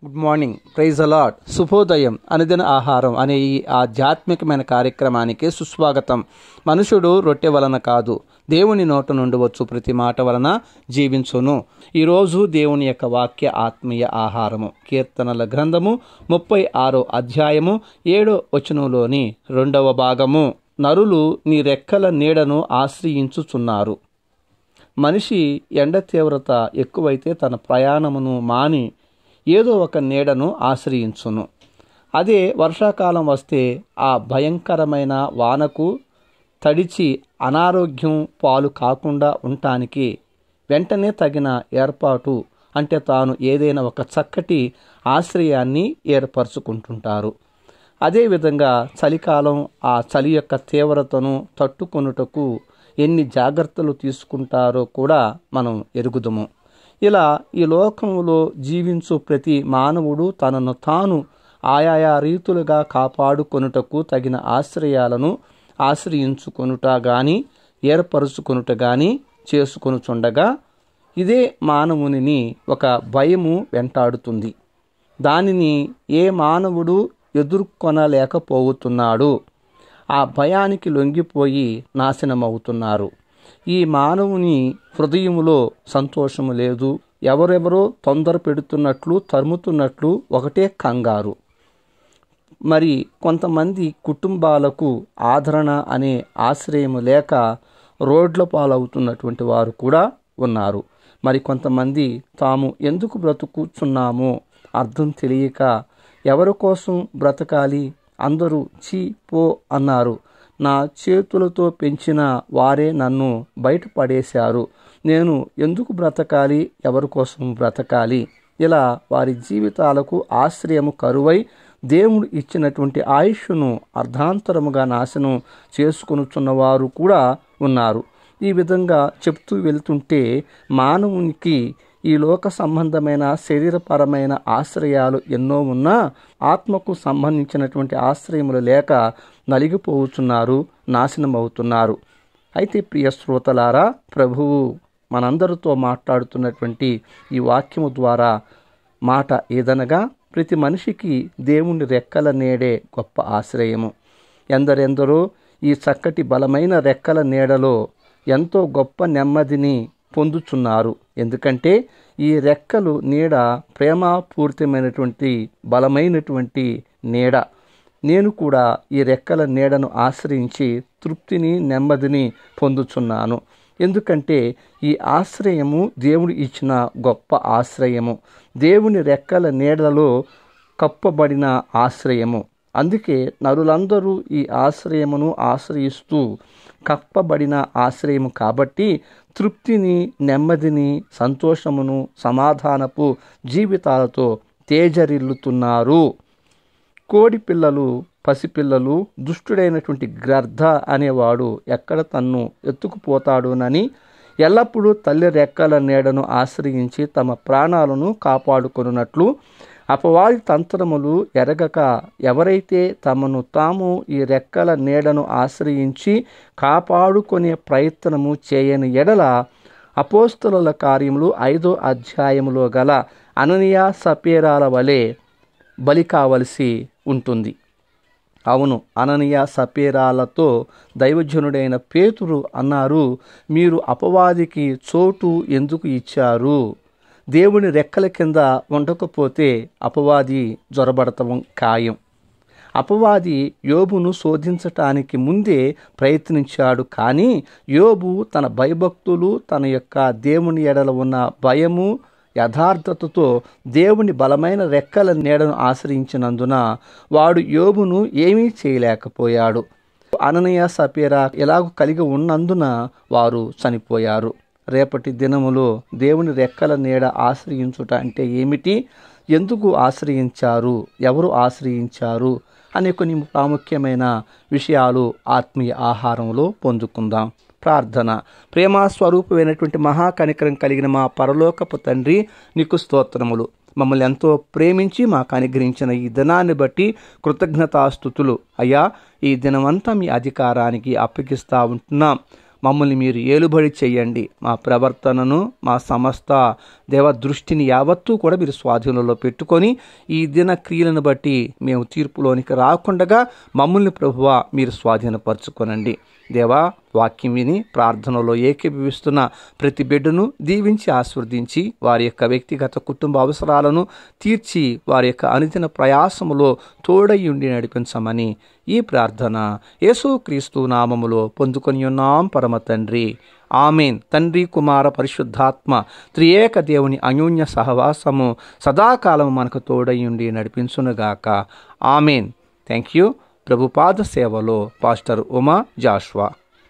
Good morning, praise అలాడ్, శుభోదయం, అనుదిన ఆహారం అనే ఈ ఆధ్యాత్మికమైన కార్యక్రమానికి సుస్వాగతం. మనుషుడు రొట్టె వలన కాదు, దేవుని నోట నుండి వచ్చు ప్రతి మాట వలన జీవించును. ఈరోజు దేవుని యొక్క వాక్య ఆత్మీయ ఆహారము కీర్తనల గ్రంథము 36వ అధ్యాయము 7వ వచనంలోని 2వ భాగము. నరులు నీ రెక్కల నీడను ఆశ్రయించుచున్నారు. మనిషి ఎండ తీవ్రత ఎక్కువైతే తన ప్రయాణమును మాని ఏదో ఒక నీడను ఆశ్రయించును. అదే వర్షాకాలం వస్తే ఆ భయంకరమైన వానకు తడిచి అనారోగ్యం పాలు కాకుండా ఉండటానికి వెంటనే తగిన ఏర్పాటు అంటే తాను ఏదైనా ఒక చక్కటి ఆశ్రయాన్ని ఏర్పరచుకుంటుంటారు. అదేవిధంగా చలికాలం ఆ చలి యొక్క తీవ్రతను తట్టుకొనుటకు ఎన్ని జాగ్రత్తలు తీసుకుంటారో కూడా మనం ఎరుగుదుము. ఇలా ఈ లోకంలో జీవించు ప్రతి మానవుడు తనను తాను ఆయా రీతులుగా కాపాడుకొనుటకు తగిన ఆశ్రయాలను ఆశ్రయించుకొనుట గాని ఏర్పరుచుకొనుట గాని చేసుకొనుచుండగా ఇదే మానవునిని ఒక భయము వెంటాడుతుంది. దానిని ఏ మానవుడు ఎదుర్కొనలేకపోతున్నాడు. ఆ భయానికి లొంగిపోయి నాశనమవుతున్నారు. ఈ మానవుని హృదయములో సంతోషము లేదు. ఎవరెవరో తొందర పెడుతున్నట్లు తరుముతున్నట్లు ఒకటే కంగారు. మరి కొంతమంది కుటుంబాలకు ఆదరణ అనే ఆశ్రయము లేక రోడ్ల పాలవుతున్నటువంటి వారు కూడా ఉన్నారు. మరి కొంతమంది తాము ఎందుకు బ్రతుకుచున్నామో అర్థం తెలియక ఎవరి కోసం బ్రతకాలి, అందరూ చీ పో అన్నారు, నా చేతులతో పెంచిన వారే నన్ను బయటపడేశారు, నేను ఎందుకు బ్రతకాలి, ఎవరి కోసం బ్రతకాలి, ఇలా వారి జీవితాలకు ఆశ్రయము కరువై దేవుడు ఇచ్చినటువంటి ఆయుష్ను అర్ధాంతరముగా నాశనం చేసుకొనుచున్నవారు కూడా ఉన్నారు. ఈ విధంగా చెప్తూ వెళ్తుంటే మానవునికి ఈ లోక సంబంధమైన శరీరపరమైన ఆశ్రయాలు ఎన్నో ఉన్నా ఆత్మకు సంబంధించినటువంటి ఆశ్రయములు లేక నలిగిపోతున్నారు, నాశనం అవుతున్నారు. అయితే ప్రియ శ్రోతలారా, ప్రభువు మనందరితో మాట్లాడుతున్నటువంటి ఈ వాక్యము ద్వారా మాట ఏదనగా ప్రతి మనిషికి దేవుని రెక్కల నీడే గొప్ప ఆశ్రయము. ఎందరెందరో ఈ చక్కటి బలమైన రెక్కల నీడలో ఎంతో గొప్ప నెమ్మదిని పొందుచున్నారు. ఎందుకంటే ఈ రెక్కలు నీడ ప్రేమపూరితమైనటువంటి బలమైనటువంటి నీడ. నేను కూడా ఈ రెక్కల నీడను ఆశ్రయించి తృప్తిని నెమ్మదిని పొందుచున్నాను. ఎందుకంటే ఈ ఆశ్రయము దేవుడు ఇచ్చిన గొప్ప ఆశ్రయము, దేవుని రెక్కల నీడలో కప్పబడిన ఆశ్రయము. అందుకే నరులందరూ ఈ ఆశ్రయమును ఆశ్రయిస్తూ కప్పబడిన ఆశ్రయము కాబట్టి తృప్తిని, నెమ్మదిని, సంతోషమును, సమాధానపు జీవితాలతో తేజరిల్లుతున్నారు. కోడి పిల్లలు, పసిపిల్లలు దుష్టుడైనటువంటి గ్రద్ద అనేవాడు ఎక్కడ తన్ను ఎత్తుకుపోతాడోనని ఎల్లప్పుడూ తల్లి రెక్కల నీడను ఆశ్రయించి తమ ప్రాణాలను కాపాడుకొనున్నట్లు అపవాది తంత్రములు ఎరగక ఎవరైతే తమను తాము ఈ రెక్కల నీడను ఆశ్రయించి కాపాడుకునే ప్రయత్నము చేయని ఎడల అపోస్తలుల కార్యములు 5వ అధ్యాయములో గల అననీయ సపీరాల వలె బలి కావలసి ఉంటుంది. అవును, అననీయ సపీరాలతో దైవజనుడైన పేతురు అన్నారు, మీరు అపవాదికి చోటు ఎందుకు ఇచ్చారు? దేవుని రెక్కల కింద ఉండకపోతే అపవాది జొరబడటం ఖాయం. అపవాది యోబును శోధించటానికి ముందే ప్రయత్నించాడు. కానీ యోబు తన భయభక్తులు, తన యొక్క దేవుని ఎడల ఉన్న భయము, యథార్థతతో దేవుని బలమైన రెక్కల నీడను ఆశ్రయించినందున వాడు యోబును ఏమీ చేయలేకపోయాడు. అననీయ సపీరా ఎలాగూ కలిగి ఉన్నందున వారు చనిపోయారు. రేపటి దినములో దేవుని రెక్కల నీడ ఆశ్రయించుట అంటే ఏమిటి, ఎందుకు ఆశ్రయించారు, ఎవరు ఆశ్రయించారు అనే కొన్ని ప్రాముఖ్యమైన విషయాలు ఆత్మీయ ఆహారంలో పొందుకుందాం. ప్రార్థన. ప్రేమస్వరూపమైనటువంటి మహాకనికరం కలిగిన మా పరలోకపు తండ్రి, నీకు స్తోత్రములు. మమ్మల్ని ఎంతో ప్రేమించి మాకు అనుగ్రహించిన ఈ దినాన్ని బట్టి కృతజ్ఞతాస్తుతులు. అయ్యా, ఈ దినమంతా మీ అధికారానికి అప్పగిస్తూ ఉంటున్నాం. మమ్మల్ని మీరు ఏలుబడి చేయండి. మా ప్రవర్తనను, మా సమస్త దృష్టిని యావత్తూ కూడా మీరు స్వాధీనంలో పెట్టుకొని ఈ దిన క్రియలను బట్టి మేము తీర్పులోనికి రాకుండా మమ్మల్ని ప్రభువా మీరు స్వాధీనపరచుకొనండి. దేవా, వాక్యం విని ప్రార్థనలో ఏకీభవిస్తున్న ప్రతి బిడ్డను దీవించి ఆశీర్వదించి వారి యొక్క వ్యక్తిగత కుటుంబ అవసరాలను తీర్చి వారి యొక్క అనుదిన ప్రయాసములో తోడై ఉండి నడిపించమని ఈ ప్రార్థన యేసుక్రీస్తు నామములో పొందుకొని ఉన్నాం పరమ తండ్రి. ఆమెన్. తండ్రి, కుమార, పరిశుద్ధాత్మ త్రియేక దేవుని అన్యోన్య సహవాసము సదాకాలం మనకు తోడై ఉండి నడిపించునుగాక. ఆమెన్. Thank you. ప్రభుపాద సేవలో పాస్టర్ ఉమా జాషువా.